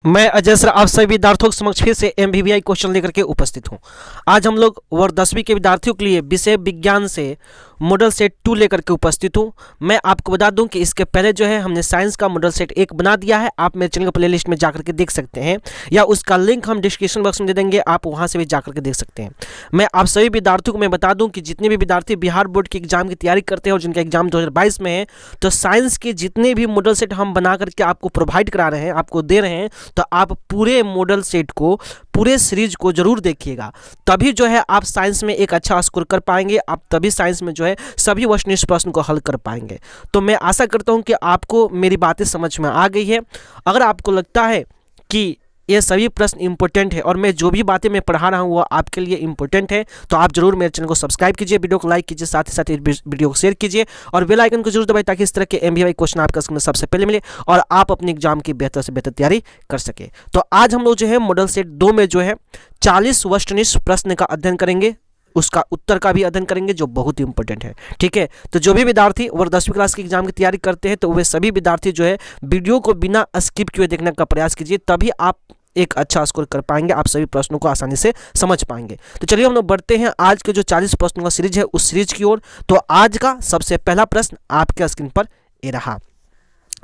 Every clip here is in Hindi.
मैं अजय सर आप सभी विद्यार्थियों के समक्ष फिर से एमवीवीआई क्वेश्चन लेकर के उपस्थित हूं। आज हम लोग वर्ग 10वीं के विद्यार्थियों के लिए विषय विज्ञान से मॉडल सेट 2 लेकर के उपस्थित हूं। मैं आपको बता दूं कि इसके पहले जो है हमने साइंस का मॉडल सेट 1 बना दिया है। आप मेरे चैनल के प्लेलिस्ट में जाकर के देख सकते हैं या उसका लिंक हम डिस्क्रिप्शन बॉक्स में दे देंगे, आप वहां से भी जाकर के देख सकते हैं। मैं आप सभी विद्यार्थियों को मैं बता दूं कि जितने भी विद्यार्थी बिहार बोर्ड के एग्जाम की तैयारी करते हैं और जिनका एग्जाम 2022 में है, तो साइंस के जितने भी मॉडल सेट हम बना करके आपको प्रोवाइड करा रहे हैं, आपको दे रहे हैं, तो आप पूरे मॉडल सेट को, पूरे सीरीज को जरूर देखिएगा। तभी जो है आप साइंस में एक अच्छा स्कोर कर पाएंगे, आप तभी साइंस में जो है सभी वस्तुनिष्ठ प्रश्न को हल कर पाएंगे। तो मैं आशा करता हूं कि आपको मेरी बातें समझ में आ गई है। अगर आपको लगता है कि ये सभी प्रश्न इंपॉर्टेंट है और मैं जो भी बातें मैं पढ़ा रहा हूँ वो आपके लिए इंपॉर्टेंट है, तो आप जरूर मेरे चैनल को सब्सक्राइब कीजिए, वीडियो को लाइक कीजिए, साथ ही साथ वीडियो को शेयर कीजिए और बेल आइकन को जरूर दबाइए ताकि इस तरह के एमवीवीआई क्वेश्चन आपका स्क्रीन में सबसे पहले मिले और आप अपने एग्जाम की बेहतर से बेहतर तैयारी कर सके। तो आज हम लोग जो है मॉडल सेट 2 में जो है 40 वस्तुनिष्ठ प्रश्न का अध्ययन करेंगे, उसका उत्तर का भी अध्ययन करेंगे जो बहुत ही इंपॉर्टेंट है। ठीक है, तो जो भी विद्यार्थी वर्ग 10वीं क्लास के एग्जाम की तैयारी करते हैं, तो वे सभी विद्यार्थी जो है वीडियो को बिना स्किप किए देखने का प्रयास कीजिए, तभी आप एक अच्छा स्कोर कर पाएंगे, आप सभी प्रश्नों को आसानी से समझ पाएंगे। तो चलिए हम लोग बढ़ते हैं आज के जो 40 प्रश्नों का सीरीज है उस सीरीज की ओर। तो आज का सबसे पहला प्रश्न आपके स्क्रीन पर ये रहा।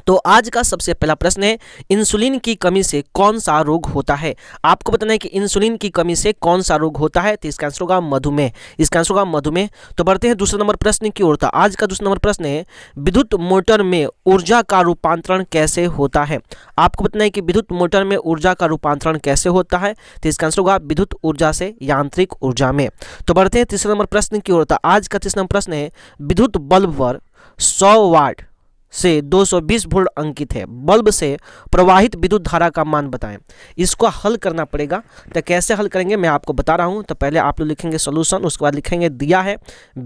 तो आज का सबसे पहला प्रश्न है, इंसुलिन की कमी से कौन सा रोग होता है। आपको बताना है कि इंसुलिन की कमी से कौन सा रोग होता है, तो इसका आंसर होगा मधुमेह, इसका आंसर होगा मधुमेह। तो बढ़ते हैं दूसरे नंबर प्रश्न की ओर। तो आज का दूसरा नंबर प्रश्न है, विद्युत मोटर में ऊर्जा का रूपांतरण कैसे होता है। आपको बताना है कि विद्युत मोटर में ऊर्जा का रूपांतरण कैसे होता है, तो इसका आंसर होगा विद्युत ऊर्जा से यांत्रिक ऊर्जा में। तो बढ़ते हैं तीसरे नंबर प्रश्न की ओर। तो आज का तीसरा नंबर प्रश्न है, विद्युत बल्ब पर 100 वाट से 220 वोल्ट अंकित है, बल्ब से प्रवाहित विद्युत धारा का मान बताएं। इसको हल करना पड़ेगा, तो कैसे हल करेंगे मैं आपको बता रहा हूं। तो पहले आप लोग लिखेंगे सॉल्यूशन, उसके बाद लिखेंगे दिया है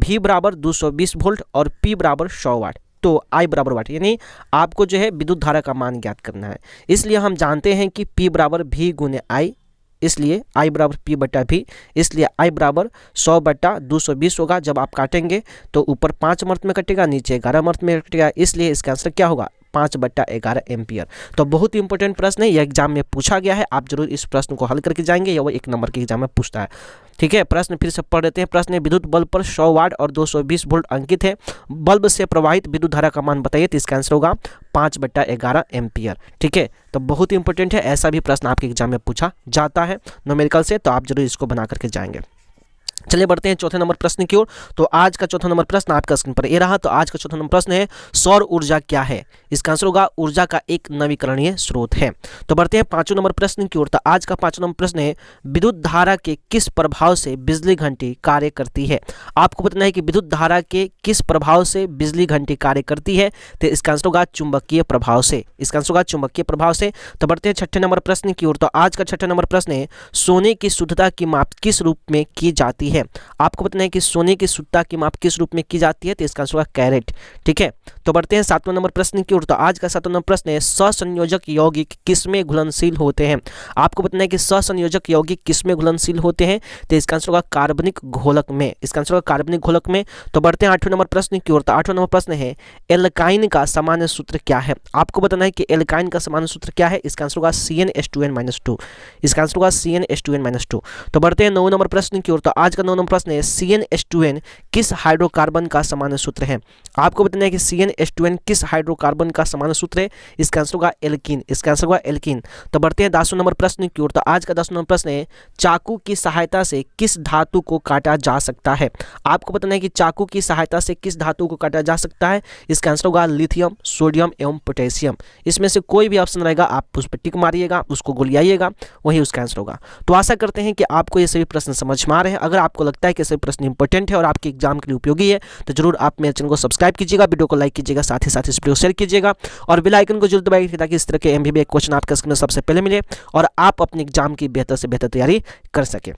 V बराबर 220 वोल्ट और P बराबर 100 वाट, तो I बराबर वाट, यानी आपको जो है विद्युत धारा का मान ज्ञात करना है। इसलिए हम जानते हैं कि P बराबर V गुने I, इसलिए I बराबर P बटा V, इसलिए I बराबर 100 बटा 220 होगा। जब आप काटेंगे तो ऊपर 5 मर्त में कटेगा, नीचे 11 मर्त में कटेगा, इसलिए इसका आंसर क्या होगा 5/11 एम्पियर। तो बहुत ही इंपॉर्टेंट प्रश्न है, यह एग्जाम में पूछा गया है, आप जरूर इस प्रश्न को हल करके जाएंगे, या वो 1 नंबर के एग्जाम में पूछता है। ठीक है, प्रश्न फिर से पढ़ लेते हैं। प्रश्न है, विद्युत बल्ब पर 100 वाट और 220 वोल्ट अंकित है, बल्ब से प्रवाहित विद्युत धारा का मान बताइए, तो इसका आंसर होगा 5/11 एम्पियर। ठीक है, तो बहुत ही इंपॉर्टेंट है, ऐसा भी प्रश्न आपके एग्जाम में पूछा जाता है न्यूमेरिकल से, तो आप जरूर इसको बना करके जाएंगे। चलिए बढ़ते हैं चौथे नंबर प्रश्न की ओर। तो आज का चौथा नंबर प्रश्न आपका स्क्रीन पर ये रहा। तो आज का चौथा नंबर प्रश्न है, सौर ऊर्जा क्या है। इसका आंसर होगा ऊर्जा का एक नवीकरणीय स्रोत है। तो बढ़ते हैं पांचवें नंबर प्रश्न की ओर। तो आज का पांचवा नंबर प्रश्न है, विद्युत धारा के किस प्रभाव से बिजली घंटी कार्य करती है। आपको बताना है कि विद्युत धारा के किस प्रभाव से बिजली घंटी कार्य करती है, तो इसका आंसर होगा चुंबकीय प्रभाव से, इसका आंसर होगा चुंबकीय प्रभाव से। तो बढ़ते हैं छठे नंबर प्रश्न की ओर। तो आज का छठा नंबर प्रश्न है, सोने की शुद्धता की माप किस रूप में की जाती है। आपको बताना है कि सोने की शुद्धता की माप किस रूप में की जाती है, तो इसका आंसर होगा कैरेट। ठीक है, तो बढ़ते हैं सातवां नंबर प्रश्न की ओर। तो आज का सातवां नंबर प्रश्न है, सहसंयोजक यौगिक किसमें घुलनशील होते हैं। आपको बताना है कि सहसंयोजक यौगिक किसमें घुलनशील होते हैं, तो इसका आंसर होगा कार्बनिक घोलक में, इसका आंसर होगा कार्बनिक घोलक में। तो बढ़ते हैं आठवें नंबर प्रश्न की ओर। तो आठवां नंबर प्रश्न है, एल्काइन का सामान्य सूत्र क्या है। आपको बताना है कि एल्काइन का सामान्य सूत्र क्या है, इसका आंसर होगा CnH2n-2, इसका आंसर होगा CnH2n-2। तो बढ़ते हैं 9वें नंबर प्रश्न की ओर। तो आज का 9वां नंबर प्रश्न है, CnH2n किस हाइड्रोकार्बन का सामान्य सूत्र है। आपको बताना है कि CnH2n किस हाइड्रोकार्बन का सामान्य सूत्र है, इसका आंसर होगा एल्कीन, इसका आंसर होगा एल्कीन। तो बढ़ते हैं 10वें नंबर प्रश्न की ओर। तो आज का 10वां नंबर प्रश्न है, चाकू की सहायता से किस धातु को काटा जा सकता है। आपको बताना है कि चाकू की सहायता से किस धातु को काटा जा सकता है, इसका आंसर होगा लिथियम, सोडियम एवं पोटेशियम। इसमें से कोई भी ऑप्शन रहेगा आप उस पर टिक मारिएगा, उसको गोलियाइएगा, वही उसका आंसर होगा। तो आशा करते हैं कि आपको ये सभी प्रश्न समझ में आ रहे हैं। अगर आपको लगता है कि सभी प्रश्न इंपॉर्टेंट है और आपके एग्जाम के लिए उपयोगी है, तो जरूर आप मेरे चैनल को सब्सक्राइब कीजिएगा, वीडियो को लाइक कीजिएगा, साथ ही साथ इस वीडियो को शेयर कीजिएगा और बेल आइकन को जरूर दबाइए ताकि इस तरह के एमवीवीआई क्वेश्चन आपके स्क्रीन में सबसे पहले मिले और आप अपने एग्जाम की बेहतर से बेहतर तैयारी कर सके।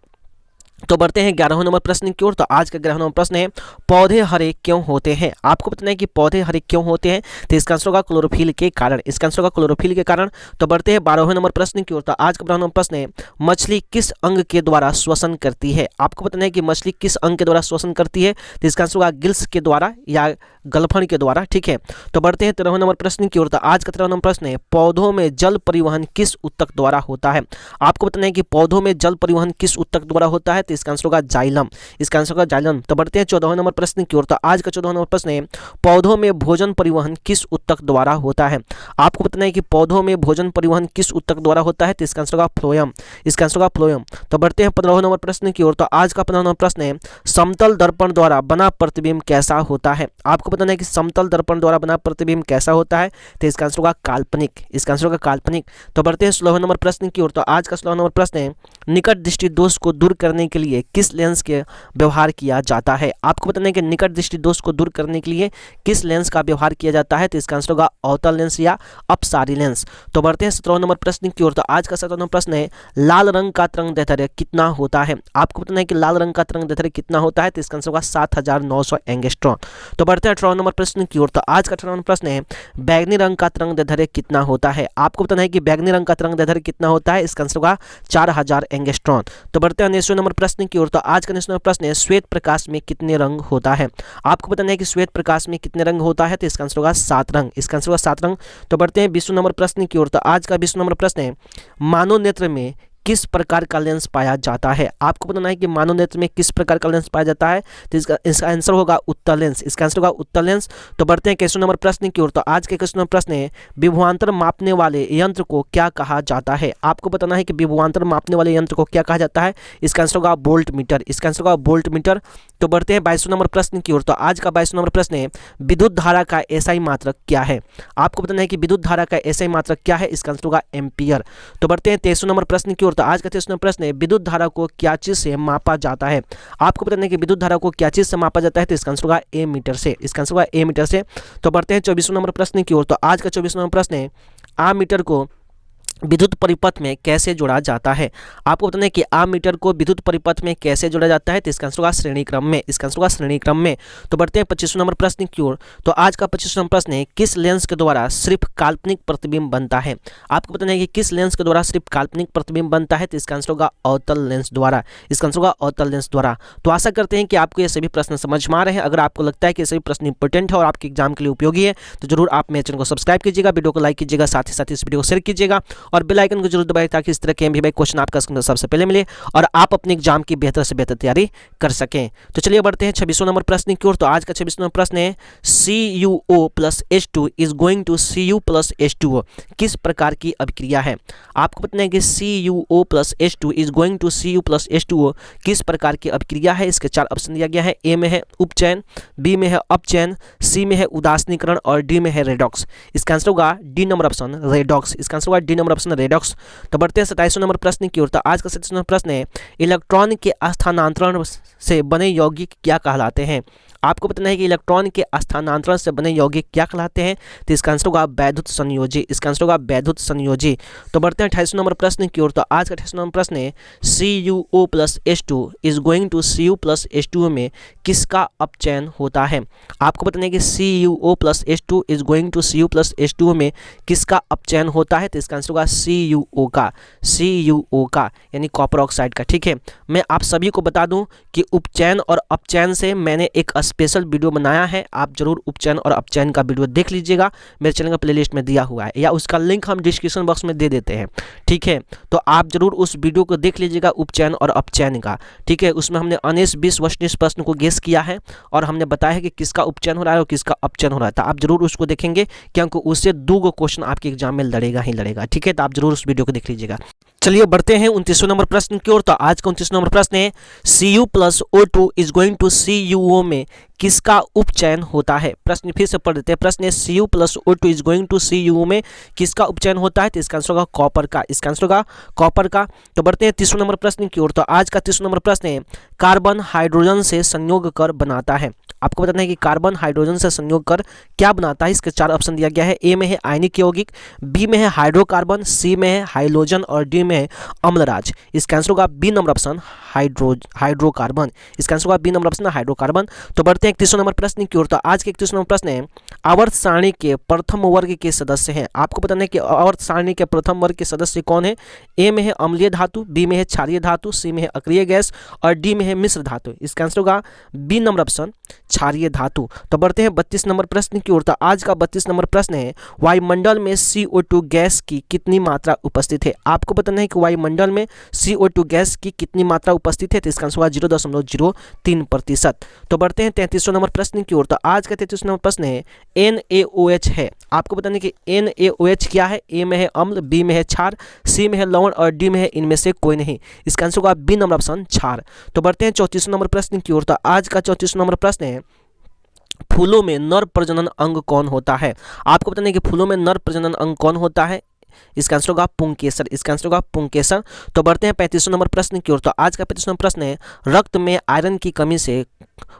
तो बढ़ते हैं 11वें नंबर प्रश्न की ओर। तो आज का 11वां नंबर प्रश्न है, पौधे हरे क्यों होते हैं। आपको बताना है कि पौधे हरे क्यों होते हैं, तो इसका आंसर होगा क्लोरोफिल के कारण, इसका आंसर होगा क्लोरोफिल के कारण। तो बढ़ते हैं 12वें नंबर प्रश्न की ओर। तो आज का 12वां नंबर प्रश्न है, मछली किस अंग के द्वारा श्वसन करती है। आपको बताना है कि मछली किस अंग के द्वारा श्वसन करती है, तो इसका आंसर होगा गिल्स के द्वारा या गलफन के द्वारा, ठीक है। तो बढ़ते हैं 13वें नंबर प्रश्न की ओर। तो आज का 13वां नंबर प्रश्न है, पौधों में जल परिवहन किस ऊतक द्वारा होता है। आपको बताना है कि पौधों में जल परिवहन किस ऊतक द्वारा होता है। तो इसका आंसर होगा जाइलम, इसका आंसर होगा जाइलम। तो बढ़ते हैं 14वें नंबर प्रश्न की ओर। तो आज का 14वां नंबर प्रश्न है, पौधों में भोजन परिवहन किस ऊतक द्वारा होता है। आपको बताना है कि पौधों में भोजन परिवहन किस ऊतक द्वारा होता है। तो इसका आंसर होगा फ्लोएम, इसका आंसर होगा फ्लोएम। तो बढ़ते हैं 15वें नंबर प्रश्न की ओर। तो आज का 15वां नंबर प्रश्न है, समतल दर्पण द्वारा बना प्रतिबिंब कैसा होता है। आपको बताना है कि समतल दर्पण द्वारा बना प्रतिबिंब कैसा होता है। तो इसका आंसर होगा काल्पनिक, इसका आंसर होगा काल्पनिक। तो बढ़ते हैं 16वें नंबर प्रश्न की ओर। तो आज का 16वां नंबर प्रश्न है, निकट दृष्टि दोष को दूर करने के लिए किस लेंस के व्यवहार किया जाता है। आपको बताना है कि निकट दृष्टि दोष को दूर करने के लिए किस लेंस का व्यवहार किया जाता है। तो इसका आंसर होगा अवतल लेंस या अपसारी लेंस। तो बढ़ते हैं 17वें नंबर प्रश्न की ओर। तो आज का 17वां प्रश्न है, लाल रंग का तरंगदैर्ध्य कितना होता है। आपको बताना है कि लाल रंग का तरंगदैर्ध्य कितना होता है। तो इसका आंसर होगा 7900 एंगस्ट्रॉम। तो बढ़ते हैं 18वें नंबर प्रश्न की ओर। तो आज का 18वां प्रश्न है, बैगनी रंग का तरंगदैर्ध्य कितना होता है। आपको बताना है कि बैगनी रंग का तरंगदैर्ध्य कितना होता है। इसका आंसर होगा 4000 एंगस्ट्रॉम। तो बढ़ते हैं 19वें नंबर प्रश्न की ओर। तो आज का 19वां नंबर प्रश्न है, श्वेत प्रकाश में कितने रंग होता है। आपको बताना है कि श्वेत प्रकाश में कितने रंग होता है। तो इसका आंसर होगा 7 रंग, इसका आंसर होगा 7 रंग। तो बढ़ते हैं 20वें नंबर प्रश्न की ओर। तो आज का 20वां नंबर प्रश्न है, मानव नेत्र में किस प्रकार का लेंस पाया जाता है। आपको बताना है कि मानव नेत्र में किस प्रकार का लेंस पाया जाता है। तो इसका आंसर होगा उत्तल लेंस, इसका आंसर होगा उत्तल लेंस। तो बढ़ते हैं 21वें नंबर प्रश्न की ओर। तो आज के 21वें नंबर प्रश्न है, विभवांतर मापने वाले यंत्र को क्या कहा जाता है। आपको बताना है कि विभवांतर मापने वाले यंत्र को क्या कहा जाता है। इसका आंसर होगा वोल्ट मीटर, इसका आंसर होगा वोल्ट मीटर। तो बढ़ते हैं 22वें नंबर प्रश्न की ओर। तो आज का 22वां नंबर प्रश्न है, विद्युत धारा का एसआई मात्रक क्या है। आपको बताना है कि विद्युत धारा का एसआई मात्रक क्या है। इसका आंसर होगा एम्पियर। तो बढ़ते हैं 23वें नंबर प्रश्न की ओर। तो आज का 23वां प्रश्न है, विद्युत धारा को क्या चीज से मापा जाता है। आपको बताना है कि विद्युत धारा को क्या चीज से मापा जाता है। तो इसका आंसर होगा ए मीटर से, इसका आंसर होगा ए मीटर से। तो बढ़ते हैं 24वें नंबर प्रश्न की ओर। तो आज का 24वां नंबर प्रश्न है, आमीटर को विद्युत परिपथ में कैसे जोड़ा जाता है। आपको बताना है कि आमीटर को विद्युत परिपथ में कैसे जोड़ा जाता है। तो इसका आंसर होगा श्रेणी क्रम में, इसका आंसर होगा श्रेणी क्रम में। तो बढ़ते हैं 25वें नंबर प्रश्न की ओर। तो आज का 25वां नंबर प्रश्न है, किस लेंस के द्वारा सिर्फ काल्पनिक प्रतिबिंब बनता है। आपको बताना है कि किस लेंस के द्वारा सिर्फ काल्पनिक प्रतिबिंब बनता है। तो इसका आंसर होगा अवतल लेंस द्वारा, इसका आंसर होगा अवतल लेंस द्वारा। तो आशा करते हैं कि आपको ये सभी प्रश्न समझ में आ रहे हैं। अगर आपको लगता है कि ये सभी प्रश्न इंपॉर्टेंट है और आपके एग्जाम के लिए उपयोगी है, तो जरूर आप मेरे चैनल को सब्सक्राइब कीजिएगा, वीडियो को लाइक कीजिएगा, साथ ही साथ इस वीडियो को शेयर कीजिएगा और बेल आइकन को जरूर दबाएं, ताकि इस तरह के MBBI क्वेश्चन आपका स्क्रीन पर सबसे पहले मिले और आप अपने एग्जाम की बेहतर से बेहतर तैयारी कर सकें। तो चलिए बढ़ते हैं 26वें नंबर प्रश्न की ओर। तो आज का 26वां नंबर प्रश्न है, CuO + H2 is going to Cu + H2O किस प्रकार की अभिक्रिया है। आपको बताना है कि CuO + H2 is going to Cu + H2O किस प्रकार की अभिक्रिया है। इसके 4 ऑप्शन दिया गया है। ए में है उपचयन, बी में है अपचयन, सी में है उदासीनीकरण और डी में है रेडॉक्स। इसका आंसर होगा डी नंबर ऑप्शन रेडॉक्स, इसका आंसर होगा डी नंबर ऑप्शन रेडॉक्स। तो बढ़ते हैं 27वें नंबर प्रश्न की ओर। तो आज का 27वां प्रश्न है, इलेक्ट्रॉन के स्थानांतरण से बने यौगिक क्या कहलाते हैं। आपको बताना है कि इलेक्ट्रॉन के स्थानांतरण से बने यौगिक क्या कहलाते हैं। तो इसका आंसर होगा वैद्युत संयोजी, इसका आंसर होगा वैद्युत संयोजी। तो बढ़ते हैं 28वें नंबर प्रश्न की ओर। तो आज का 28वां नंबर प्रश्न है, CuO + H2 is going to Cu + H2O में किसका अपचयन होता है। आपको बताना है कि CuO + H2 is going to Cu + H2O में किसका अपचयन होता है। तो इसका आंसर होगा CuO का, CuO का यानी कॉपर ऑक्साइड का। ठीक है, मैं आप सभी को बता दूं कि उपचयन और अपचयन से मैंने एक स्पेशल वीडियो बनाया है। आप जरूर उपचयन और अपचयन का वीडियो देख लीजिएगा, मेरे चैनल का प्लेलिस्ट में दिया हुआ है, या उसका लिंक हम डिस्क्रिप्शन बॉक्स में दे देते हैं। ठीक है, तो आप जरूर उस वीडियो को देख लीजिएगा उपचयन और अपचयन का। ठीक है, उसमें हमने 19-20 प्रश्न को गेस किया है और हमने बताया है कि किसका उपचयन हो रहा है और किसका अपचयन हो रहा है। तो आप जरूर उसको देखेंगे, क्योंकि उससे 2 क्वेश्चन आपके एग्जाम में लड़ेगा ही लड़ेगा। ठीक है, तो आप जरूर उस वीडियो को देख लीजिएगा। चलिए बढ़ते हैं 29वें नंबर प्रश्न की ओर। तो आज का 29वां नंबर प्रश्न है, Cu + O2 is going to CuO में किसका उपचयन होता है। प्रश्न फिर से पढ़ देते हैं। प्रश्न है, Cu + O2 is going to CuO में किसका उपचयन होता है। तो इसका आंसर होगा कॉपर का, इसका आंसर होगा कॉपर का। तो बढ़ते हैं 30वें नंबर प्रश्न की ओर। तो आज का 30वां नंबर प्रश्न है, कार्बन हाइड्रोजन से संयोग कर बनाता है। आपको बताना है कि कार्बन हाइड्रोजन से संयोग कर क्या बनाता है। इसके 4 ऑप्शन दिया गया है। ए में है आयनिक यौगिक, बी में है हाइड्रोकार्बन, सी में है हाइलोजन और डी में है अम्लराज। इसका आंसर होगा बी नंबर ऑप्शन हाइड्रोकार्बन, इसका आंसर होगा बी नंबर ऑप्शन हाइड्रोकार्बन। तो बढ़ते हैं 31वें नंबर प्रश्न की ओर। तो आज के 31वें नंबर प्रश्न है, आवर्त सारणी के प्रथम वर्ग के सदस्य हैं। आपको बताना है कि आवर्त सारणी के प्रथम वर्ग के सदस्य कौन है। ए में है अम्लीय धातु, बी में है क्षारीय धातु, सी में है अक्रिय गैस और डी में है मिश्र धातु। इसका आंसर होगा बी नंबर ऑप्शन क्षारीय धातु। तो बढ़ते हैं 32 नंबर प्रश्न की ओर। तो आज का 32 नंबर प्रश्न है, वायुमंडल में CO2 गैस की कितनी मात्रा उपस्थित है। आपको बताना है कि वायुमंडल में CO2 गैस की कितनी मात्रा उपस्थित है। तो इसका आंसर होगा 0.03%। तो बढ़ते हैं 33 नंबर प्रश्न की ओर। तो आज का 33 नंबर प्रश्न है, NaOH है। आपको बताना है कि NaOH क्या है। ए में है अम्ल, बी में है क्षार, सी में है लवण और डी में है इनमें से कोई नहीं। इसका आंसर होगा बी नंबर ऑप्शन क्षार। तो बढ़ते हैं 34 नंबर प्रश्न की ओर। तो आज का 34 नंबर प्रश्न है, फूलों में नर प्रजनन अंग कौन होता है। आपको बताना है कि फूलों में नर प्रजनन अंग कौन होता है। इसका आंसर होगा पुंकेसर। इसका आंसर होगा पुंकेसर। तो बढ़ते हैं 35 नंबर प्रश्न की ओर। तो आज का 35 नंबर प्रश्न है, रक्त में आयरन की कमी से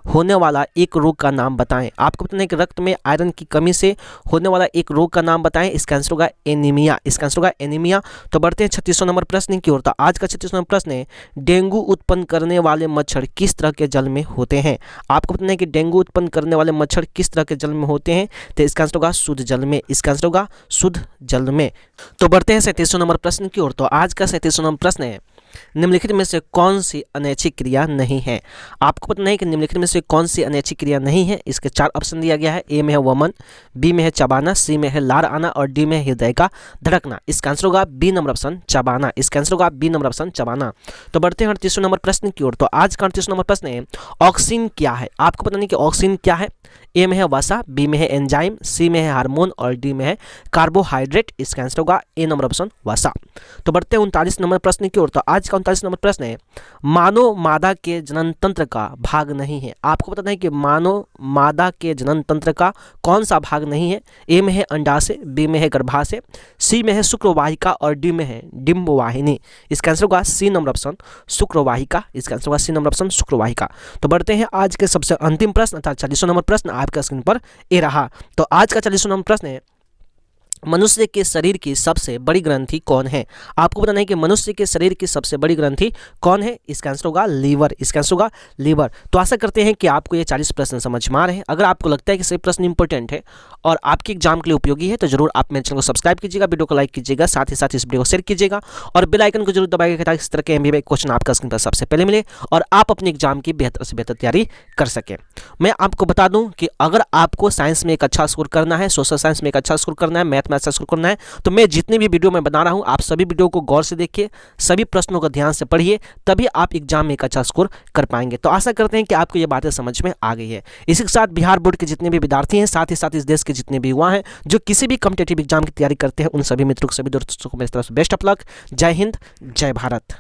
होने वाला एक रोग का नाम बताएं। आपको बताना है कि रक्त में आयरन की कमी से होने वाला एक रोग का नाम बताएं। इसका आंसर होगा एनीमिया। इसका आंसर होगा एनीमिया। तो बढ़ते हैं 36 नंबर प्रश्न की ओर। तो आज का 36 नंबर प्रश्न है, डेंगू उत्पन्न करने वाले मच्छर किस तरह के जल में होते हैं। आपको बताना है कि डेंगू उत्पन्न करने वाले मच्छर किस तरह के जल में होते हैं। तो इसका आंसर होगा शुद्ध जल में। इसका आंसर होगा शुद्ध जल में। तो बढ़ते हैं 37 नंबर प्रश्न की ओर। तो आज का 37 नंबर प्रश्न है, निम्नलिखित में से कौन सी अनैच्छिक क्रिया नहीं है। आपको पता नहीं कि निम्नलिखित में से कौन सी अनैच्छिक क्रिया नहीं है। इसके 4 ऑप्शन दिया गया है। ए में है वमन, बी में है चबाना, सी में है लार आना और डी में है हृदय का धड़कना। इसका आंसर होगा बी नंबर ऑप्शन चबाना। इसका आंसर होगा बी नंबर ऑप्शन चबाना। तो बढ़ते हैं 38 नंबर प्रश्न की ओर। तो आज का 38 नंबर प्रश्न है, ऑक्सीन क्या है। आपको पता नहीं कि ऑक्सीन क्या है। ए में है वसा, बी में है एंजाइम, सी में है हार्मोन और डी में है कार्बोहाइड्रेट। इसका आंसर होगा ए नंबर ऑप्शन वसा। तो बढ़ते हैं 39 नंबर प्रश्न की ओर। तो आज का 39 नंबर प्रश्न है, मानव मादा के जनन तंत्र का भाग नहीं है। आपको पता है कि मानव मादा के जनन तंत्र का कौन सा भाग नहीं है। ए में है अंडाशय, बी में है गर्भाशय, सी में है शुक्रवाहिका और डी में है डिंबवाहिनी। इसका आंसर होगा सी नंबर ऑप्शन शुक्रवाहिका। इसका आंसर होगा सी नंबर ऑप्शन शुक्रवाहिका। तो बढ़ते हैं आज के सबसे अंतिम प्रश्न अर्थात 40 नंबर प्रश्न आपके स्क्रीन पर ए रहा। तो आज का 40 नंबर प्रश्न है, मनुष्य के शरीर की सबसे बड़ी ग्रंथि कौन है। आपको बताना है कि मनुष्य के शरीर की सबसे बड़ी ग्रंथि कौन है। इसका आंसर होगा लीवर। इसका आंसर होगा लीवर। तो आशा करते हैं कि आपको ये 40 प्रश्न समझ में आ रहे हैं। अगर आपको लगता है कि सभी प्रश्न इंपॉर्टेंट है और आपके एग्जाम के लिए उपयोगी है तो जरूर आप मेरे चैनल को सब्सक्राइब कीजिएगा, वीडियो को लाइक कीजिएगा, साथ ही साथ इस वीडियो को शेयर कीजिएगा और बेल आइकन को जरूर दबाइएगा ताकि इस तरह के MBBI क्वेश्चन आपका स्क्रीन पर सबसे पहले मिले और आप अपने एग्जाम की बेहतर से बेहतर तैयारी कर सकें। मैं आपको बता दूं कि अगर आपको साइंस में एक अच्छा स्कोर करना है, सोशल साइंस में एक अच्छा स्कोर करना है, मैथ में अच्छा स्कोर करना है, तो मैं जितनी भी वीडियो मैं बना रहा हूं आप सभी वीडियो को गौर से देखिए, सभी प्रश्नों को ध्यान से पढ़िए, तभी आप एग्जाम में एक अच्छा स्कोर कर पाएंगे। तो आशा करते हैं कि आपको ये बातें समझ में आ गई है। इसी के साथ बिहार बोर्ड के जितने भी विद्यार्थी हैं, साथ ही साथ इस देश के जितने भी युवा हैं जो किसी भी कॉम्पिटिटिव एग्जाम की तैयारी करते हैं, उन सभी मित्रों को, सभी दोस्तों को मेरी तरफ से बेस्ट ऑफ लक। जय हिंद, जय भारत।